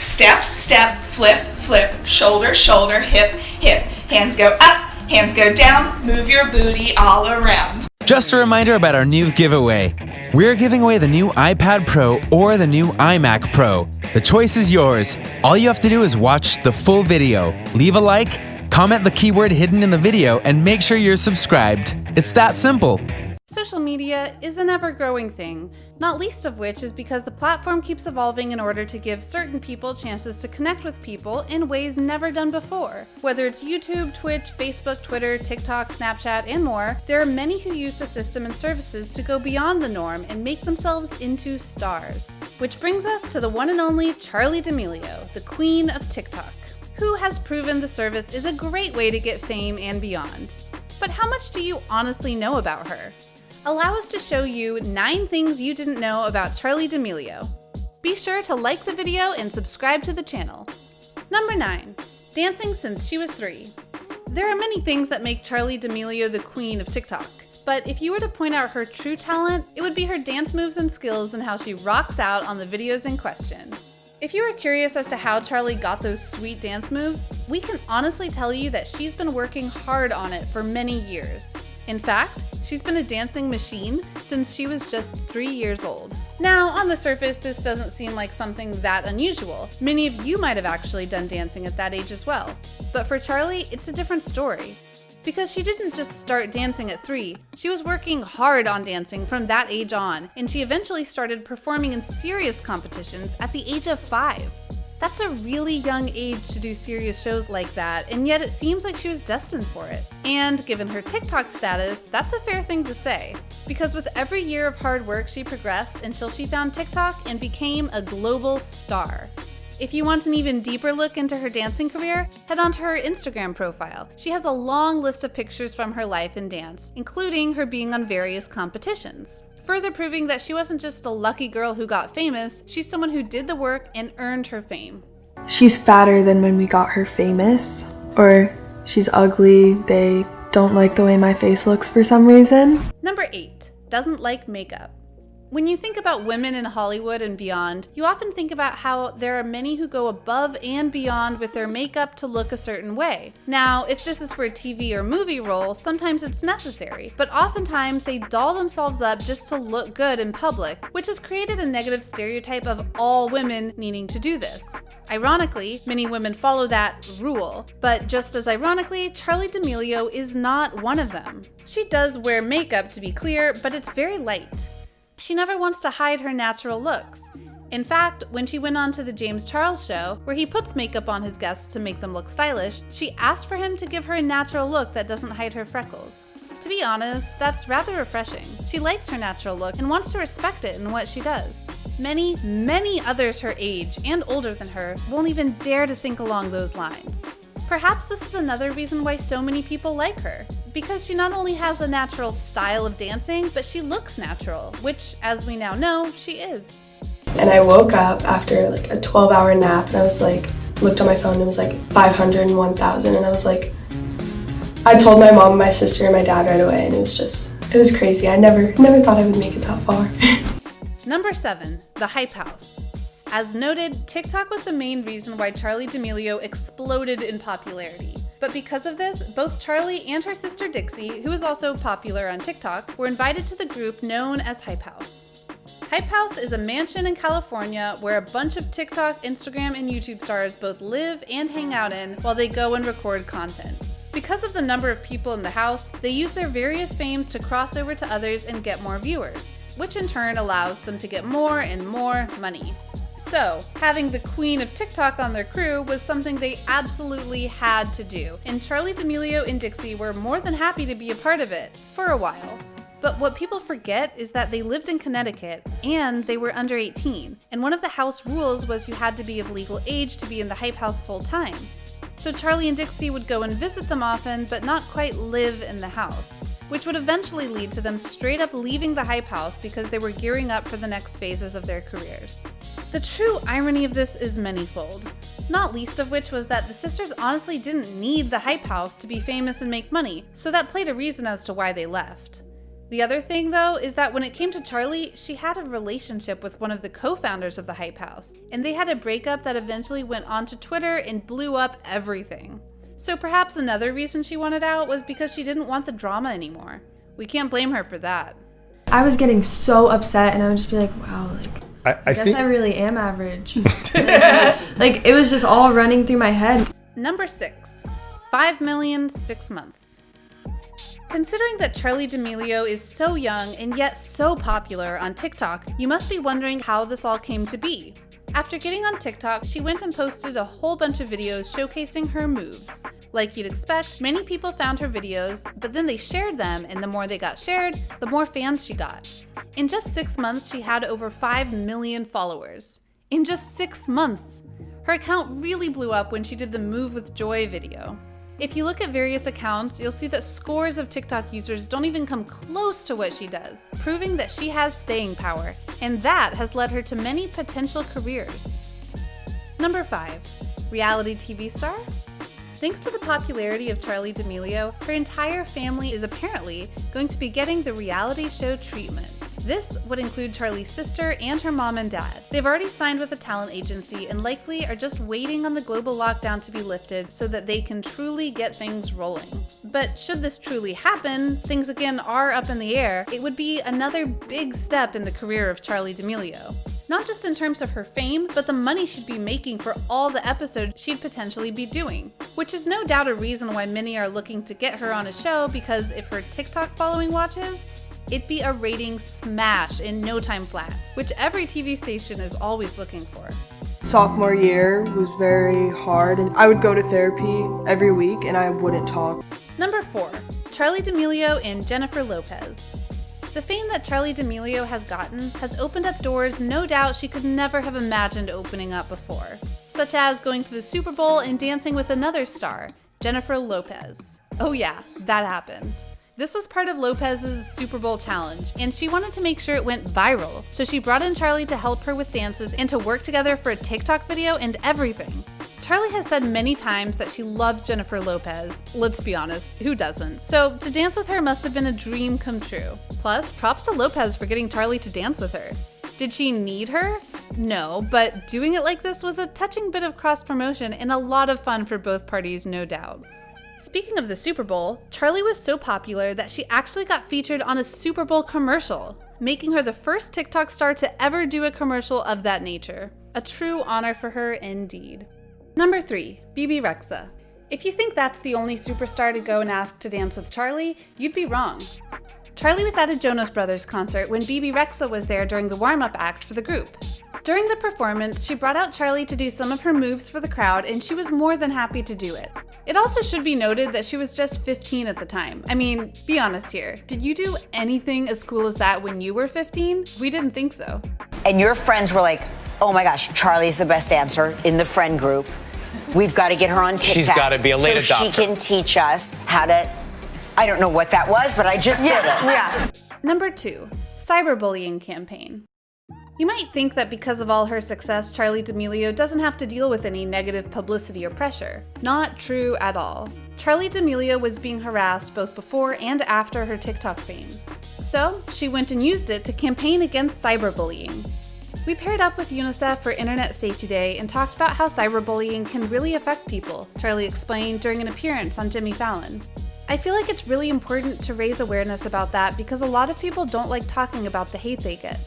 Step, step, flip, flip, shoulder, shoulder, hip, hip. Hands go up, hands go down, move your booty all around. Just a reminder about our new giveaway. We're giving away the new iPad Pro or the new iMac Pro. The choice is yours. All you have to do is watch the full video, leave a like, comment the keyword hidden in the video, and make sure you're subscribed. It's that simple. Social media is an ever-growing thing, not least of which is because the platform keeps evolving in order to give certain people chances to connect with people in ways never done before. Whether it's YouTube, Twitch, Facebook, Twitter, TikTok, Snapchat, and more, there are many who use the system and services to go beyond the norm and make themselves into stars. Which brings us to the one and only Charli Damelio, the queen of TikTok, who has proven the service is a great way to get fame and beyond. But how much do you honestly know about her? Allow us to show you 9 things you didn't know about Charli Damelio. Be sure to like the video and subscribe to the channel. Number 9. Dancing since she was 3. There are many things that make Charli Damelio the queen of TikTok, but if you were to point out her true talent, it would be her dance moves and skills and how she rocks out on the videos in question. If you are curious as to how Charli got those sweet dance moves, we can honestly tell you that she's been working hard on it for many years. In fact, she's been a dancing machine since she was just 3 years old. Now, on the surface, this doesn't seem like something that unusual. Many of you might have actually done dancing at that age as well. But for Charli, it's a different story. Because she didn't just start dancing at 3, she was working hard on dancing from that age on, and she eventually started performing in serious competitions at the age of 5. That's a really young age to do serious shows like that, and yet it seems like she was destined for it. And given her TikTok status, that's a fair thing to say. Because with every year of hard work, she progressed until she found TikTok and became a global star. If you want an even deeper look into her dancing career, head onto her Instagram profile. She has a long list of pictures from her life in dance, including her being on various competitions. Further proving that she wasn't just a lucky girl who got famous, she's someone who did the work and earned her fame. She's fatter than when we got her famous, or she's ugly, they don't like the way my face looks for some reason. Number 8. Doesn't like makeup. When you think about women in Hollywood and beyond, you often think about how there are many who go above and beyond with their makeup to look a certain way. Now, if this is for a TV or movie role, sometimes it's necessary, but oftentimes they doll themselves up just to look good in public, which has created a negative stereotype of all women needing to do this. Ironically, many women follow that rule, but just as ironically, Charli Damelio is not one of them. She does wear makeup, to be clear, but it's very light. She never wants to hide her natural looks. In fact, when she went on to the James Charles show, where he puts makeup on his guests to make them look stylish, she asked for him to give her a natural look that doesn't hide her freckles. To be honest, that's rather refreshing. She likes her natural look and wants to respect it in what she does. Many others her age and older than her won't even dare to think along those lines. Perhaps this is another reason why so many people like her, because she not only has a natural style of dancing, but she looks natural, which, as we now know, she is. And I woke up after like a 12-hour nap and I was like, looked on my phone and it was like 501,000 and I was like, I told my mom, my sister, and my dad right away and it was crazy. I never thought I would make it that far. Number 7, the Hype House. As noted, TikTok was the main reason why Charli Damelio exploded in popularity. But because of this, both Charli and her sister Dixie, who is also popular on TikTok, were invited to the group known as Hype House. Hype House is a mansion in California where a bunch of TikTok, Instagram, and YouTube stars both live and hang out in while they go and record content. Because of the number of people in the house, they use their various fames to cross over to others and get more viewers, which in turn allows them to get more and more money. So, having the queen of TikTok on their crew was something they absolutely had to do, and Charli Damelio and Dixie were more than happy to be a part of it, for a while. But what people forget is that they lived in Connecticut, and they were under 18, and one of the house rules was you had to be of legal age to be in the Hype House full time. So Charli and Dixie would go and visit them often, but not quite live in the house, which would eventually lead to them straight up leaving the Hype House because they were gearing up for the next phases of their careers. The true irony of this is manifold, not least of which was that the sisters honestly didn't need the Hype House to be famous and make money, so that played a reason as to why they left. The other thing, though, is that when it came to Charli, she had a relationship with one of the co-founders of the Hype House, and they had a breakup that eventually went onto Twitter and blew up everything. So perhaps another reason she wanted out was because she didn't want the drama anymore. We can't blame her for that. I was getting so upset, and I would just be like, wow, like, I guess think I really am average. Like, it was just all running through my head. Number 6, 5 million 6 months. Considering that Charli Damelio is so young and yet so popular on TikTok, you must be wondering how this all came to be. After getting on TikTok, she went and posted a whole bunch of videos showcasing her moves. Like you'd expect, many people found her videos, but then they shared them, and the more they got shared, the more fans she got. In just 6 months, she had over 5 million followers. In just 6 months! Her account really blew up when she did the Move with Joy video. If you look at various accounts, you'll see that scores of TikTok users don't even come close to what she does, proving that she has staying power, and that has led her to many potential careers. Number 5, reality TV star? Thanks to the popularity of Charli Damelio, her entire family is apparently going to be getting the reality show treatment. This would include Charli's sister and her mom and dad. They've already signed with a talent agency and likely are just waiting on the global lockdown to be lifted so that they can truly get things rolling. But should this truly happen, things again are up in the air, it would be another big step in the career of Charli Damelio. Not just in terms of her fame, but the money she'd be making for all the episodes she'd potentially be doing. Which is no doubt a reason why many are looking to get her on a show, because if her TikTok following watches, it'd be a rating smash in no time flat, which every TV station is always looking for. Sophomore year was very hard, and I would go to therapy every week and I wouldn't talk. Number 4, Charli Damelio and Jennifer Lopez. The fame that Charli Damelio has gotten has opened up doors no doubt she could never have imagined opening up before, such as going to the Super Bowl and dancing with another star, Jennifer Lopez. Oh yeah, that happened. This was part of Lopez's Super Bowl challenge, and she wanted to make sure it went viral, so she brought in Charli to help her with dances and to work together for a TikTok video and everything. Charli has said many times that she loves Jennifer Lopez. Let's be honest, who doesn't? So to dance with her must have been a dream come true. Plus, props to Lopez for getting Charli to dance with her. Did she need her? No, but doing it like this was a touching bit of cross-promotion and a lot of fun for both parties, no doubt. Speaking of the Super Bowl, Charli was so popular that she actually got featured on a Super Bowl commercial, making her the first TikTok star to ever do a commercial of that nature. A true honor for her indeed. Number 3, Bebe Rexha. If you think that's the only superstar to go and ask to dance with Charli, you'd be wrong. Charli was at a Jonas Brothers concert when Bebe Rexha was there during the warm-up act for the group. During the performance, she brought out Charli to do some of her moves for the crowd, and she was more than happy to do it. It also should be noted that she was just 15 at the time. I mean, be honest here. Did you do anything as cool as that when you were 15? We didn't think so. And your friends were like, oh my gosh, Charli's the best dancer in the friend group. We've got to get her on TikTok. She's got to be a late adopter. So she can teach us how to, I don't know what that was, but I just did it. Yeah. Number 2, cyberbullying campaign. You might think that because of all her success, Charli Damelio doesn't have to deal with any negative publicity or pressure. Not true at all. Charli Damelio was being harassed both before and after her TikTok fame. So, she went and used it to campaign against cyberbullying. We paired up with UNICEF for Internet Safety Day and talked about how cyberbullying can really affect people, Charli explained during an appearance on Jimmy Fallon. I feel like it's really important to raise awareness about that because a lot of people don't like talking about the hate they get.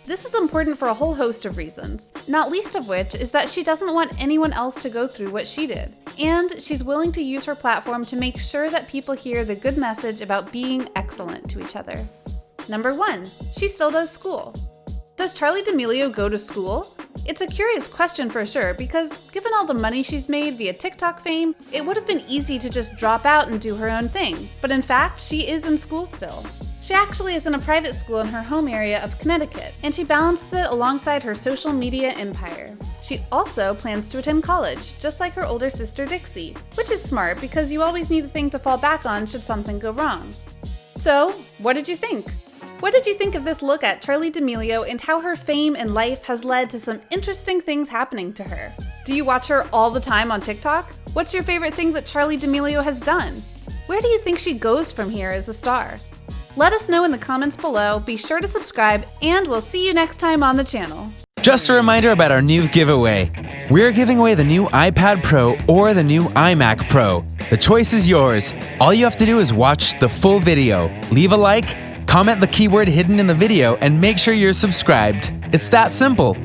This is important for a whole host of reasons, not least of which is that she doesn't want anyone else to go through what she did. And she's willing to use her platform to make sure that people hear the good message about being excellent to each other. Number 1, she still does school. Does Charli Damelio go to school? It's a curious question for sure, because given all the money she's made via TikTok fame, it would have been easy to just drop out and do her own thing. But in fact, she is in school still. She actually is in a private school in her home area of Connecticut, and she balances it alongside her social media empire. She also plans to attend college, just like her older sister Dixie, which is smart because you always need a thing to fall back on should something go wrong. So, what did you think? What did you think of this look at Charli Damelio and how her fame and life has led to some interesting things happening to her? Do you watch her all the time on TikTok? What's your favorite thing that Charli Damelio has done? Where do you think she goes from here as a star? Let us know in the comments below, be sure to subscribe, and we'll see you next time on the channel. Just a reminder about our new giveaway. We're giving away the new iPad Pro or the new iMac Pro. The choice is yours. All you have to do is watch the full video, leave a like, comment the keyword hidden in the video, and make sure you're subscribed. It's that simple.